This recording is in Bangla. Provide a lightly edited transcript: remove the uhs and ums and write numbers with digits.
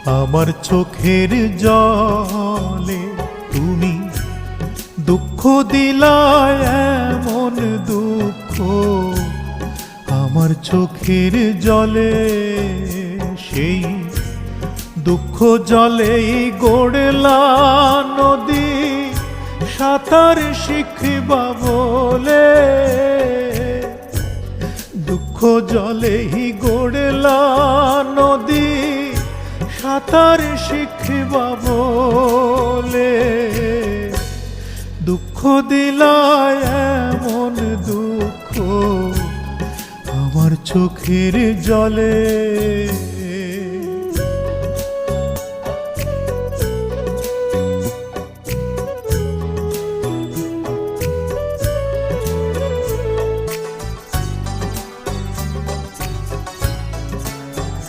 আমার চোখের জলে তুমি দুঃখ দিলায় এমন দুঃখ আমার চোখের জলে সেই দুঃখ জলেই গড়লা নদী সাঁতার শিখবা বলে দুঃখ জলেই গড়লা নদী সাঁতার শিখবা বলে দুঃখ দিলায় এমন দুঃখ আমার চোখের জলে।